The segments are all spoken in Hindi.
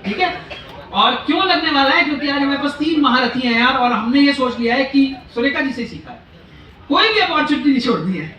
ठीक है। और क्यों लगने वाला है, क्योंकि आज हमारे पास 3 महारथी हैं यार, और हमने ये सोच लिया है कि सुरेखा जी से सीखा है, कोई भी अपॉर्चुनिटी नहीं छोड़नी है,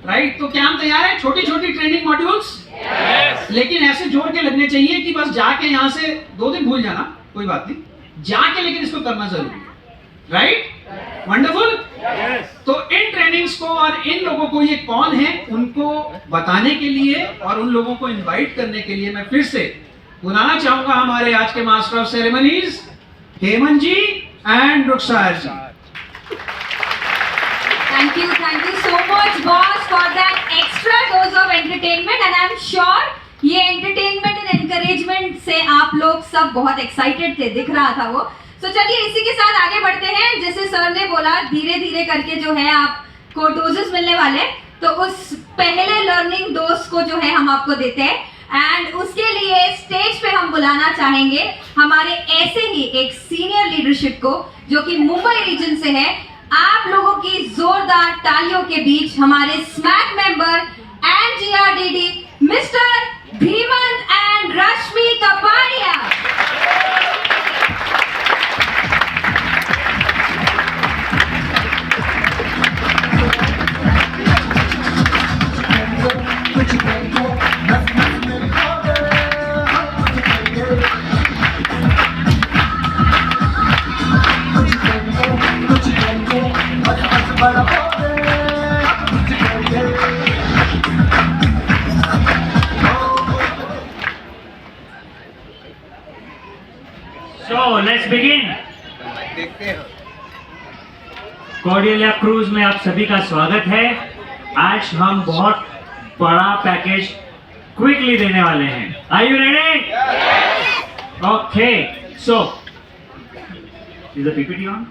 राइट। तो क्या हम तैयार हैं? छोटी छोटी ट्रेनिंग मॉड्यूल्स, लेकिन ऐसे जोड़ के लगने चाहिए कि बस जाके यहाँ से 2 दिन भूल जाना, कोई बात नहीं, जाके लेकिन इसको करना जरूरी है, राइट। वंडरफुल। तो इन ट्रेनिंग्स को और इन लोगों को ये कौन है उनको बताने के लिए और उन लोगों को इनवाइट करने के लिए मैं फिर से बुलाना चाहूंगा हमारे आज के master of ceremonies Hemant ji and Rukhsar ji. Thank you so much boss for that extra dose of entertainment and I'm sure ये entertainment and encouragement से आप लोग सब बहुत excited थे, दिख रहा था वो। तो चलिए इसी के साथ आगे बढ़ते हैं। जैसे सर ने बोला धीरे धीरे करके जो है आपको डोजेस मिलने वाले, तो उस पहले लर्निंग डोज को जो है हम आपको देते हैं एंड उसके लिए स्टेज पे हम बुलाना चाहेंगे हमारे ऐसे ही एक सीनियर लीडरशिप को जो कि मुंबई रीजन से है। आप लोगों की जोरदार तालियों के बीच हमारे SMAC member and GRDD mister Bhimant and Rashmi Kapadia. So let's begin. Cordelia cruise में आप सभी का स्वागत है। आज हम बहुत बड़ा पैकेज क्विकली देने वाले हैं। Are you ready? Okay. So is the PPT on?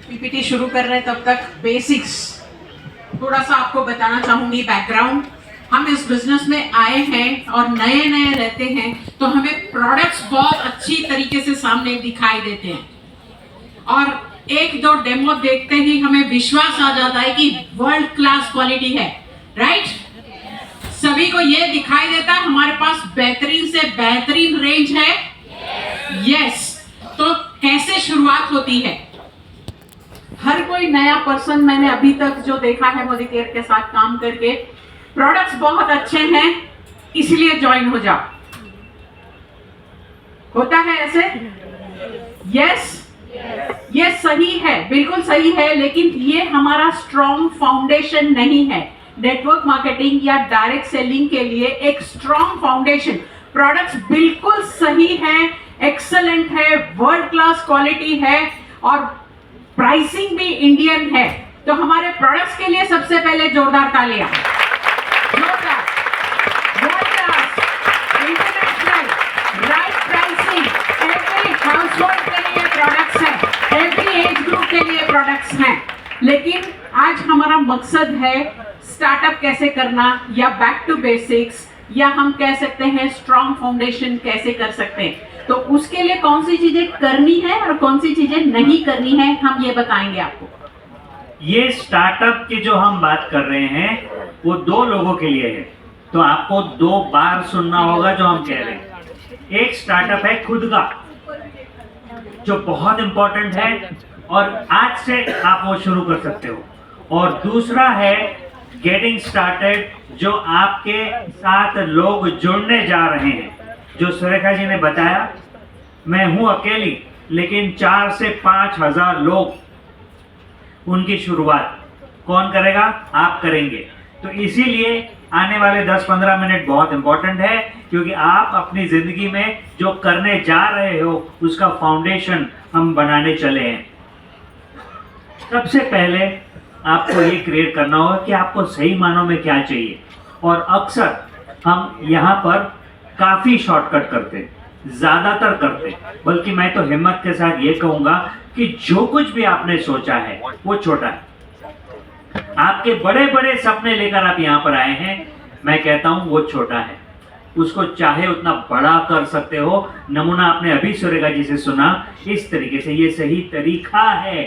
PPT शुरू कर रहे हैं तब तक बेसिक्स थोड़ा सा आपको बताना चाहूंगी। बैकग्राउंड, हम इस बिजनेस में आए हैं और नए नए रहते हैं तो हमें प्रोडक्ट्स बहुत अच्छी तरीके से सामने दिखाई देते हैं और 1-2 डेमो देखते ही हमें विश्वास आ जाता है कि वर्ल्ड क्लास क्वालिटी है, राइट। सभी को ये दिखाई देता है हमारे पास बेहतरीन से बेहतरीन रेंज है, यस। तो कैसे शुरुआत होती है? हर कोई नया पर्सन मैंने अभी तक जो देखा है मोदी केयर के साथ काम करके, प्रोडक्ट्स बहुत अच्छे हैं इसलिए ज्वाइन हो जाओ, होता है ऐसे? यस, ये सही है, बिल्कुल सही है, लेकिन ये हमारा स्ट्रॉन्ग फाउंडेशन नहीं है। नेटवर्क मार्केटिंग या डायरेक्ट सेलिंग के लिए एक स्ट्रॉन्ग फाउंडेशन, प्रोडक्ट्स बिल्कुल सही है, एक्सेलेंट है, वर्ल्ड क्लास क्वालिटी है और प्राइसिंग भी इंडियन है। तो हमारे प्रोडक्ट्स के लिए सबसे पहले जोरदार तालियां। जोरदार, world class, international, right pricing, every household के लिए प्रोडक्ट्स हैं, एवरी एज ग्रुप के लिए प्रोडक्ट्स हैं। लेकिन आज हमारा मकसद है स्टार्टअप कैसे करना या बैक टू बेसिक्स या हम कह सकते हैं स्ट्रॉन्ग फाउंडेशन कैसे कर सकते हैं। तो उसके लिए कौन सी चीजें करनी है और कौन सी चीजें नहीं करनी है हम ये बताएंगे आपको। ये स्टार्टअप की जो हम बात कर रहे हैं वो 2 लोगों के लिए है, तो आपको 2 बार सुनना होगा जो हम कह रहे हैं। एक स्टार्टअप है खुद का जो बहुत इंपॉर्टेंट है और आज से आप वो शुरू कर सकते हो, और दूसरा है गेटिंग स्टार्टेड जो आपके साथ लोग जुड़ने जा रहे हैं। जो सुरेखा जी ने बताया, मैं हूं अकेली लेकिन 4 से 5 हजार लोग, उनकी शुरुआत कौन करेगा? आप करेंगे। तो इसीलिए आने वाले 10-15 मिनट बहुत इंपॉर्टेंट है, क्योंकि आप अपनी जिंदगी में जो करने जा रहे हो उसका फाउंडेशन हम बनाने चले हैं। सबसे पहले आपको ये क्रिएट करना होगा कि आपको सही मानों में क्या चाहिए, और अक्सर हम यहाँ पर काफी शॉर्टकट करते, ज्यादातर करते, बल्कि मैं तो हिम्मत के साथ ये कहूंगा कि जो कुछ भी आपने सोचा है वो छोटा है। आपके बड़े बड़े सपने लेकर आप यहाँ पर आए हैं, मैं कहता हूं वो छोटा है, उसको चाहे उतना बड़ा कर सकते हो। नमूना आपने अभी सुरेखा जी से सुना, इस तरीके से ये सही तरीका है।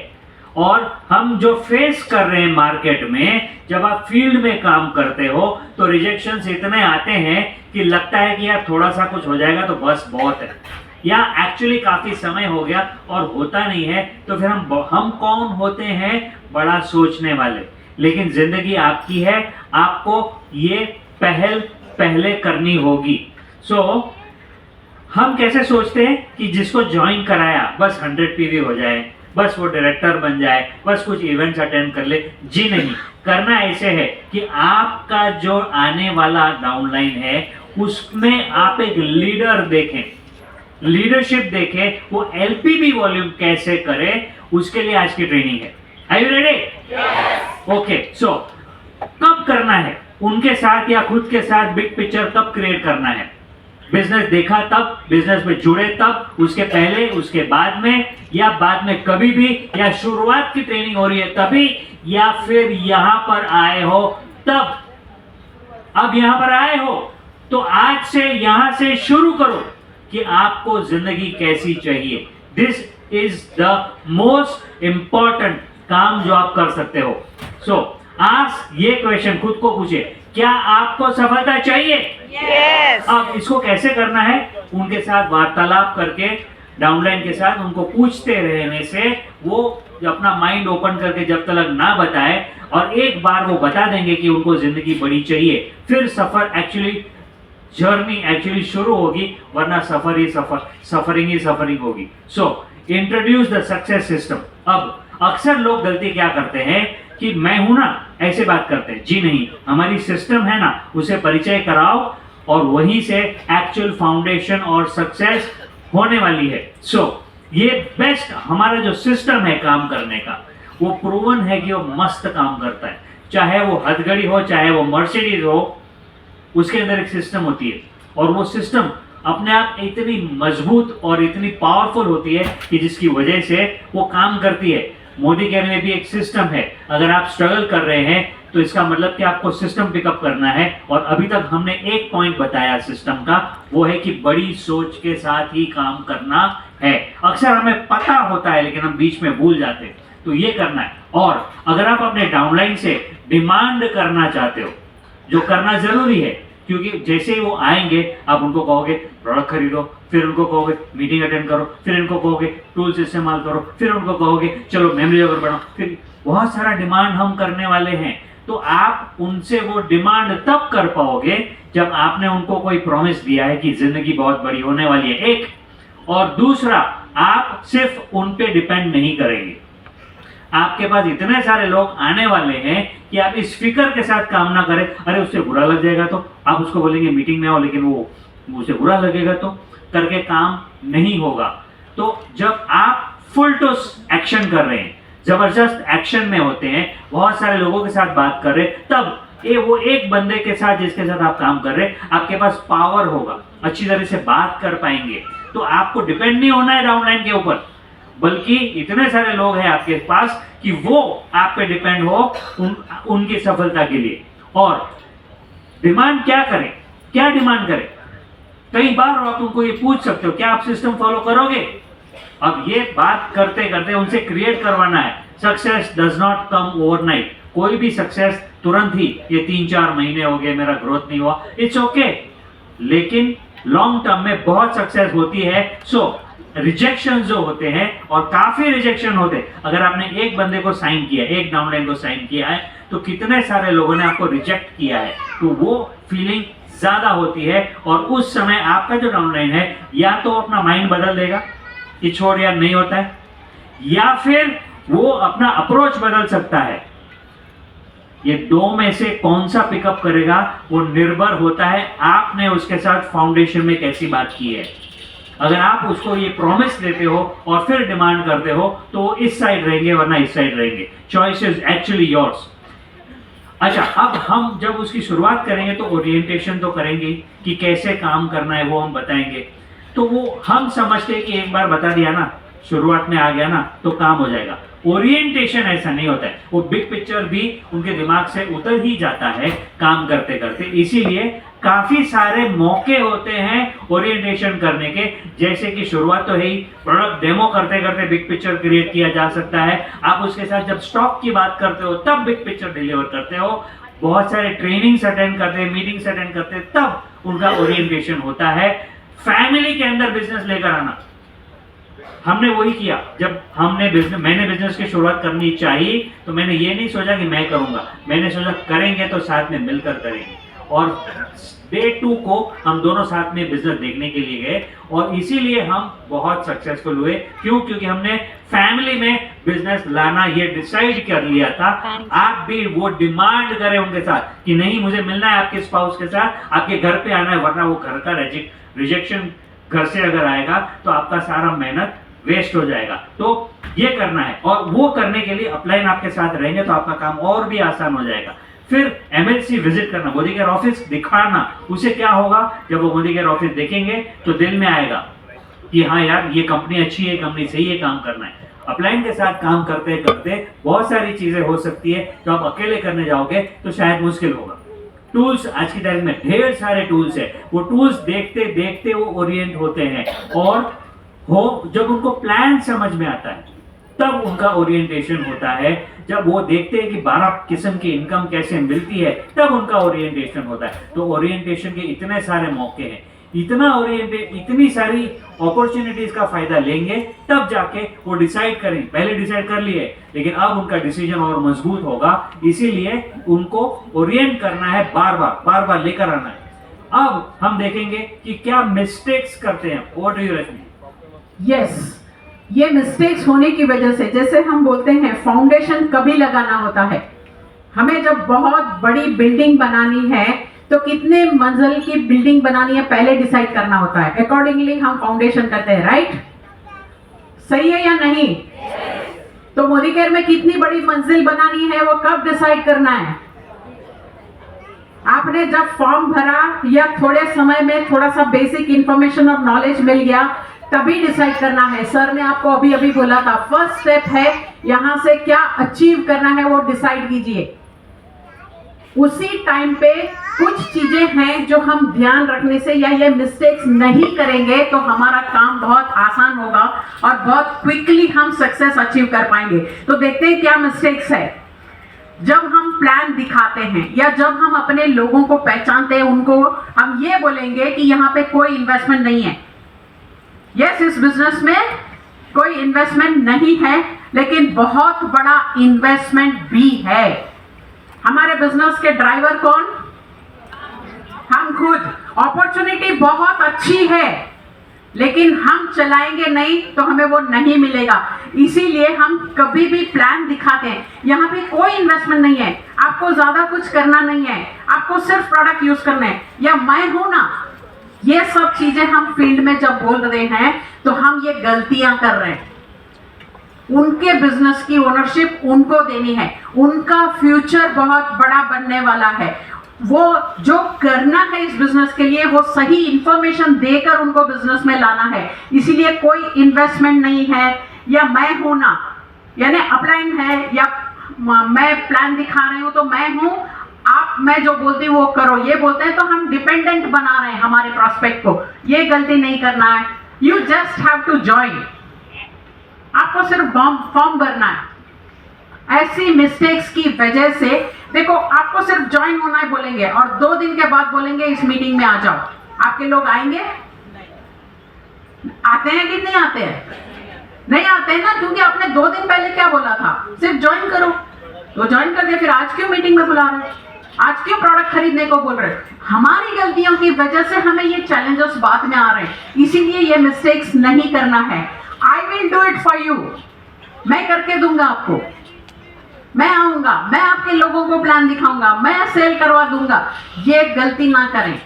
और हम जो फेस कर रहे हैं मार्केट में, जब आप फील्ड में काम करते हो तो रिजेक्शंस इतने आते हैं कि लगता है कि यार थोड़ा सा कुछ हो जाएगा तो बस बहुत है, या एक्चुअली काफी समय हो गया और होता नहीं है, तो फिर हम कौन होते हैं? बड़ा सोचने वाले। लेकिन जिंदगी आपकी है, आपको ये पहले करनी होगी। सो हम कैसे सोचते हैं कि जिसको ज्वाइन कराया बस 100 पीवी हो जाए, बस वो डायरेक्टर बन जाए, बस कुछ इवेंट्स अटेंड कर ले। जी नहीं, करना ऐसे है कि आपका जो आने वाला डाउनलाइन है उसमें आप एक लीडर देखें, लीडरशिप देखें, वो एलपीबी वॉल्यूम कैसे करे, उसके लिए आज की ट्रेनिंग है। Are you ready? Okay, so कब करना है उनके साथ या खुद के साथ बिग पिक्चर कब क्रिएट करना है? बिजनेस देखा तब, बिजनेस में जुड़े तब, उसके पहले, उसके बाद में, या बाद में कभी भी, या शुरुआत की ट्रेनिंग हो रही है तभी, या फिर यहां पर आए हो तब? अब यहां पर आए हो तो आज से यहां से शुरू करो कि आपको जिंदगी कैसी चाहिए। This is the most important काम जो आप कर सकते हो। सो आज ये क्वेश्चन खुद को पूछे, क्या आपको सफलता चाहिए? Yes. अब इसको कैसे करना है? उनके साथ वार्तालाप करके, डाउनलाइन के साथ उनको पूछते रहने से वो अपना माइंड ओपन करके जब तक ना बताए, और एक बार वो बता देंगे कि उनको जिंदगी बड़ी चाहिए, फिर सफर एक्चुअली, जर्नी एक्चुअली शुरू होगी, वरना सफर ही सफर, सफरिंग ही सफरिंग होगी। सो इंट्रोड्यूस द सक्सेस सिस्टम। अब अक्सर लोग गलती क्या करते हैं कि मैं हूं ना, ऐसे बात करते हैं। जी नहीं, हमारी सिस्टम है ना, उसे परिचय कराओ और वहीं से एक्चुअल फाउंडेशन और सक्सेस होने वाली है। सो ये बेस्ट हमारा जो सिस्टम है काम करने का, वो प्रूवन है कि वो मस्त काम करता है। चाहे वो हथगड़ी हो, चाहे वो मर्सिडीज हो, उसके अंदर एक सिस्टम होती है, और वो सिस्टम अपने आप इतनी मजबूत और इतनी पावरफुल होती है कि जिसकी वजह से वो काम करती है। मोदी केयर में भी एक सिस्टम है। अगर आप स्ट्रगल कर रहे हैं तो इसका मतलब कि आपको सिस्टम पिकअप करना है। और अभी तक हमने एक पॉइंट बताया सिस्टम का, वो है कि बड़ी सोच के साथ ही काम करना है। अक्सर हमें पता होता है लेकिन हम बीच में भूल जाते हैं, तो ये करना है। और अगर आप अपने डाउनलाइन से डिमांड करना चाहते हो, जो करना जरूरी है, क्योंकि जैसे ही वो आएंगे आप उनको कहोगे प्रोडक्ट खरीदो, फिर उनको कहोगे मीटिंग अटेंड करो, फिर इनको कहोगे टूल्स इस्तेमाल करो, फिर उनको कहोगे चलो मेमोरी जगह बनाओ, फिर बहुत सारा डिमांड हम करने वाले हैं। तो आप उनसे वो डिमांड तब कर पाओगे जब आपने उनको कोई प्रॉमिस दिया है कि जिंदगी बहुत बड़ी होने वाली है, एक। और दूसरा, आप सिर्फ उन पे डिपेंड नहीं करेंगे। आपके पास इतने सारे लोग आने वाले हैं कि आप इस फिक्र के साथ काम ना करें, अरे उससे बुरा लग जाएगा तो आप उसको बोलेंगे मीटिंग में आओ, लेकिन वो उसे बुरा लगेगा तो करके काम नहीं होगा। तो जब आप फुल टोस एक्शन कर रहे हैं, जबरदस्त एक्शन में होते हैं, बहुत सारे लोगों के साथ बात कर रहे हैं, तब वो एक बंदे के साथ जिसके साथ आप काम कर रहे हैं, आपके पास पावर होगा, अच्छी तरह से बात कर पाएंगे। तो आपको डिपेंड नहीं होना है डाउनलाइन के ऊपर, बल्कि इतने सारे लोग हैं आपके पास कि वो आप पे डिपेंड हो उनकी सफलता के लिए। और डिमांड क्या करें, क्या डिमांड करें? कई बार आप उनको ये पूछ सकते हो क्या आप सिस्टम फॉलो करोगे? अब ये बात करते करते उनसे क्रिएट करवाना है। Success does not come overnight. कोई भी सक्सेस तुरंत ही, ये 3-4 महीने हो गए मेरा ग्रोथ नहीं हुआ, इट्स ओके, लेकिन लॉन्ग टर्म में बहुत सक्सेस होती है। सो रिजेक्शन जो होते हैं, और काफी रिजेक्शन होते हैं, अगर आपने एक बंदे को साइन किया, एक डाउनलाइन को साइन किया है, तो कितने सारे लोगों ने आपको रिजेक्ट किया है, तो वो फीलिंग ज्यादा होती है। और उस समय आपका जो डाउनलाइन है या तो अपना माइंड बदल देगा कि छोड़ यार नहीं होता है, या फिर वो अपना अप्रोच बदल सकता है। ये दो में से कौन सा पिकअप करेगा वो निर्भर होता है आपने उसके साथ फाउंडेशन में कैसी बात की है। अगर आप उसको ये प्रॉमिस देते हो और फिर डिमांड करते हो तो वो इस साइड रहेंगे वरना इस साइड रहेंगे। Choice is actually yours. अच्छा, अब हम जब उसकी शुरुआत करेंगे तो ओरिएंटेशन तो करेंगे कि कैसे काम करना है, वो हम बताएंगे। तो वो हम समझते हैं कि एक बार बता दिया ना, शुरुआत में आ गया ना, तो काम हो जाएगा। ओरिएंटेशन ऐसा नहीं होता है, वो बिग पिक्चर भी उनके दिमाग से उतर ही जाता है काम करते करते। इसीलिए काफी सारे मौके होते हैं ओरिएंटेशन करने के, जैसे कि शुरुआत तो है ही, प्रोडक्ट डेमो करते करते बिग पिक्चर क्रिएट किया जा सकता है। आप उसके साथ जब स्टॉक की बात करते हो तब बिग पिक्चर डिलीवर करते हो, बहुत सारे ट्रेनिंग्स अटेंड करते हैं, मीटिंग्स अटेंड करते हैं, तब उनका ओरिएंटेशन होता है। फैमिली के अंदर बिजनेस लेकर आना, हमने वही किया। जब मैंने बिजनेस की शुरुआत करनी चाहिए तो मैंने ये नहीं सोचा कि मैं करूंगा, मैंने सोचा करेंगे तो साथ में मिलकर करेंगे। और डे 2 को हम दोनों साथ में बिजनेस देखने के लिए गए और इसीलिए हम बहुत सक्सेसफुल हुए। क्यों? क्योंकि हमने फैमिली में बिजनेस लाना ये डिसाइड कर लिया था। आप भी वो डिमांड करें उनके साथ कि नहीं, मुझे मिलना है आपके स्पाउस के साथ, आपके घर पे आना है, वरना वो घर का रिजेक्शन घर से अगर आएगा तो आपका सारा मेहनत वेस्ट हो जाएगा। तो ये करना है और वो करने के लिए अपलाइन आपके साथ रहेंगे तो आपका काम और भी आसान हो जाएगा। फिर एमएलसी विजिट करना, मोदी केयर ऑफिस दिखाना, उसे क्या होगा जब वो मोदी केयर ऑफिस देखेंगे तो दिल में आएगा कि हाँ यार ये कंपनी अच्छी है, कंपनी सही है, काम करना है। अपलाइन के साथ काम करते करते बहुत सारी चीजें हो सकती है, तो आप अकेले करने जाओगे तो शायद मुश्किल होगा। टूल्स आज की तारीख में ढेर सारे टूल्स है, वो टूल्स देखते देखते वो ओरिएंट होते हैं और जब उनको प्लान समझ में आता है तब उनका ओरिएंटेशन होता है। जब वो देखते हैं कि 12 किस्म की इनकम कैसे मिलती है तब उनका ओरिएंटेशन होता है। तो ओरिएंटेशन के इतने सारे मौके हैं, इतनी सारी अपॉर्चुनिटीज का फायदा लेंगे तब जाके वो डिसाइड करें। पहले डिसाइड कर लिए लेकिन अब उनका डिसीजन और मजबूत होगा, इसीलिए उनको ओरिएंट करना है, बार बार लेकर आना है। अब हम देखेंगे कि क्या मिस्टेक्स करते हैं। What do you Rashmi? Yes, ये मिस्टेक्स होने की वजह से, जैसे हम बोलते हैं फाउंडेशन कभी लगाना होता है। हमें जब बहुत बड़ी बिल्डिंग बनानी है तो कितने मंजिल की बिल्डिंग बनानी है पहले डिसाइड करना होता है, अकॉर्डिंगली हम फाउंडेशन करते हैं, राइट? सही है या नहीं? तो मोदी केयर में कितनी बड़ी मंजिल बनानी है वो कब डिसाइड करना है? आपने जब फॉर्म भरा या थोड़े समय में थोड़ा सा बेसिक इंफॉर्मेशन और नॉलेज मिल गया तभी डिसाइड करना है। सर ने आपको अभी बोला था फर्स्ट स्टेप है यहां से क्या अचीव करना है वो डिसाइड कीजिए। उसी टाइम पे कुछ चीजें हैं जो हम ध्यान रखने से या ये मिस्टेक्स नहीं करेंगे तो हमारा काम बहुत आसान होगा और बहुत क्विकली हम सक्सेस अचीव कर पाएंगे। तो देखते हैं क्या मिस्टेक्स है। जब हम प्लान दिखाते हैं या जब हम अपने लोगों को पहचानते हैं, उनको हम ये बोलेंगे कि यहाँ पे कोई इन्वेस्टमेंट नहीं है। यस, इस बिजनेस में कोई इन्वेस्टमेंट नहीं है लेकिन बहुत बड़ा इन्वेस्टमेंट भी है। हमारे बिजनेस के ड्राइवर कौन? हम खुद। अपॉर्चुनिटी बहुत अच्छी है लेकिन हम चलाएंगे नहीं तो हमें वो नहीं मिलेगा। इसीलिए हम कभी भी प्लान दिखाते हैं, यहाँ पे कोई इन्वेस्टमेंट नहीं है, आपको ज्यादा कुछ करना नहीं है, आपको सिर्फ प्रोडक्ट यूज करना है, या मैं हूं ना। ये सब चीजें हम फील्ड में जब बोल रहे हैं तो हम ये गलतियां कर रहे हैं। उनके बिजनेस की ओनरशिप उनको देनी है, उनका फ्यूचर बहुत बड़ा बनने वाला है। वो जो करना है इस बिजनेस के लिए वो सही इंफॉर्मेशन देकर उनको बिजनेस में लाना है। इसीलिए कोई इन्वेस्टमेंट नहीं है या मैं हूं ना, यानी अपलाइन है या मैं प्लान दिखा रही हूं तो मैं हूं, आप मैं जो बोलती हूँ वो करो, ये बोलते हैं तो हम डिपेंडेंट बना रहे हैं हमारे प्रोस्पेक्ट को। ये गलती नहीं करना है। You just have to join, आपको सिर्फ फॉर्म भरना है। ऐसी मिस्टेक्स की वजह से देखो, आपको सिर्फ ज्वाइन होना है बोलेंगे और 2 दिन के बाद बोलेंगे इस मीटिंग में आ जाओ, आपके लोग आएंगे? आते हैं कि नहीं आते हैं? नहीं आते हैं ना, क्योंकि आपने 2 दिन पहले क्या बोला था, सिर्फ ज्वाइन करो, तो ज्वाइन कर दिया। फिर आज क्यों मीटिंग में बुला रहे हैं? आज क्यों प्रोडक्ट खरीदने को बोल रहे हैं? हमारी गलतियों की वजह से हमें ये चैलेंजेस बाद में आ रहे हैं। इसीलिए ये मिस्टेक्स नहीं करना है। I will do it for you, मैं करके दूंगा आपको, मैं आऊंगा, मैं आपके लोगों को प्लान दिखाऊंगा, मैं सेल करवा दूंगा। ये गलती ना करें।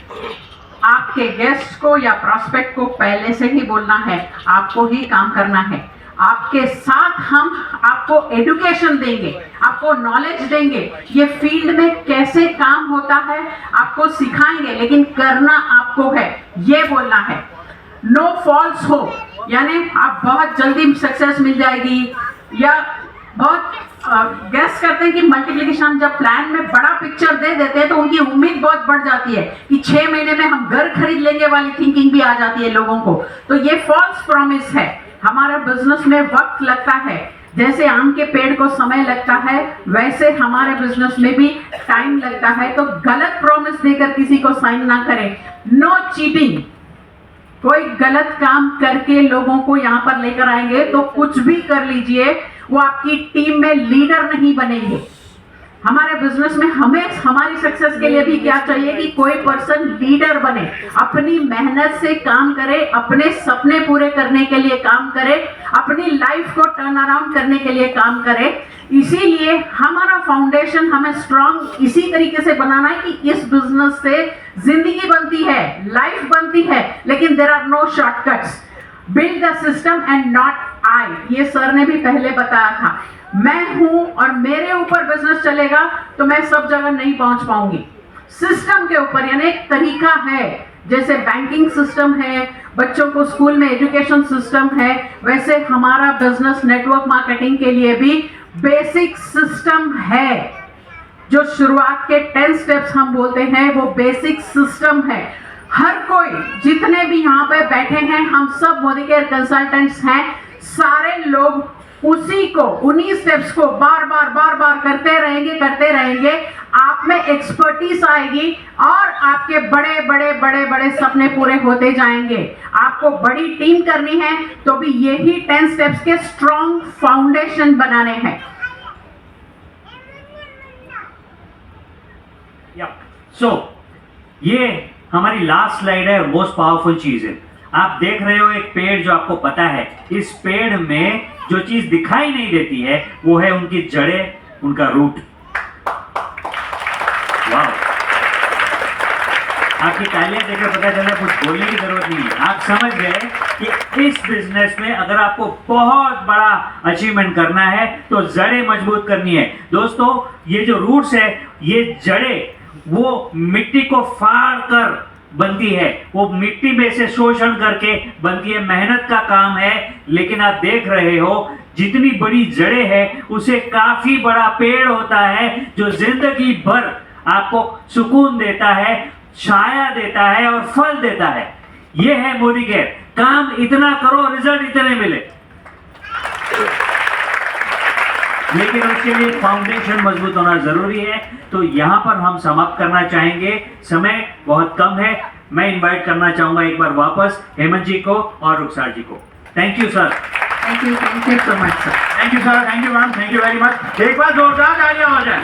आपके गेस्ट को या प्रोस्पेक्ट को पहले से ही बोलना है, आपको ही काम करना है। आपके साथ हम आपको एजुकेशन देंगे, आपको नॉलेज देंगे, ये फील्ड में कैसे काम होता है आपको सिखाएंगे, लेकिन करना आपको है, ये बोलना है। नो फॉल्स हो, यानी आप बहुत जल्दी सक्सेस मिल जाएगी या बहुत गैस करते हैं कि मल्टीप्लिकेशन हम जब प्लान में बड़ा पिक्चर दे देते हैं तो उनकी उम्मीद बहुत बढ़ जाती है कि 6 महीने में हम घर खरीद लेंगे वाली थिंकिंग भी आ जाती है लोगों को। तो ये फॉल्स प्रॉमिस है। हमारा बिजनेस में वक्त लगता है, जैसे आम के पेड़ को समय लगता है वैसे हमारे बिजनेस में भी टाइम लगता है। तो गलत प्रॉमिस देकर किसी को साइन ना करें। No cheating. कोई गलत काम करके लोगों को यहाँ पर लेकर आएंगे तो कुछ भी कर लीजिए, वो आपकी टीम में लीडर नहीं बनेंगे। हमारे बिजनेस में हमें हमारी सक्सेस के लिए भी क्या चाहिए कि कोई पर्सन लीडर बने, अपनी मेहनत से काम करे, अपने सपने पूरे करने के लिए काम करे, अपनी लाइफ को टर्न अराउंड करने के लिए काम करे। इसीलिए हमारा फाउंडेशन हमें स्ट्रांग इसी तरीके से बनाना है कि इस बिजनेस से जिंदगी बनती है, लाइफ बनती है, लेकिन there are no shortcuts. Build the system and not I. ये सर ने भी पहले बताया था। मैं हूं और मेरे ऊपर बिजनेस चलेगा तो मैं सब जगह नहीं पहुंच पाऊंगी। सिस्टम के ऊपर, यानी एक तरीका है, जैसे बैंकिंग सिस्टम है, बच्चों को स्कूल में एजुकेशन सिस्टम है, वैसे हमारा बिजनेस नेटवर्क मार्केटिंग के लिए भी बेसिक सिस्टम है। जो शुरुआत के 10 स्टेप्स हम बोलते हैं वो बेसिक सिस्टम है। हर कोई, जितने भी यहाँ पे बैठे हैं, हम सब मोदी केयर कंसल्टेंट्स हैं, सारे लोग उसी को, उन्हीं स्टेप्स को बार बार करते रहेंगे। आप में एक्सपर्टीज आएगी और आपके बड़े सपने पूरे होते जाएंगे। आपको बड़ी टीम करनी है तो भी यही 10 स्टेप्स के स्ट्रॉन्ग फाउंडेशन बनाने हैं। सो ये हमारी लास्ट स्लाइड है और मोस्ट पावरफुल चीज है। आप देख रहे हो एक पेड़, जो आपको पता है इस पेड़ में जो चीज दिखाई नहीं देती है वो है उनकी जड़ें, उनका रूट। वाह, आपकी तालियां देखकर पता चला कुछ बोलने की जरूरत नहीं है। आप समझ गए कि इस बिजनेस में अगर आपको बहुत बड़ा अचीवमेंट करना है तो जड़ें मजबूत करनी है। दोस्तों, ये जो रूट्स है, ये जड़ें वो मिट्टी को फाड़ कर बनती है, वो मिट्टी में से शोषण करके बनती है। मेहनत का काम है, लेकिन आप देख रहे हो जितनी बड़ी जड़ें हैं उसे काफी बड़ा पेड़ होता है जो जिंदगी भर आपको सुकून देता है, छाया देता है और फल देता है। ये है मोदी केयर। काम इतना करो, रिजल्ट इतने मिले, लेकिन उसके लिए फाउंडेशन मजबूत होना जरूरी है। तो यहां पर हम समाप्त करना चाहेंगे, समय बहुत कम है। मैं इनवाइट करना चाहूंगा एक बार वापस हेमंत जी को और रुखसार जी को। Thank you sir. Thank you so much sir. Thank you sir, thank you ma'am, thank you very much. एक बार जोरदार तालियां हो जाए।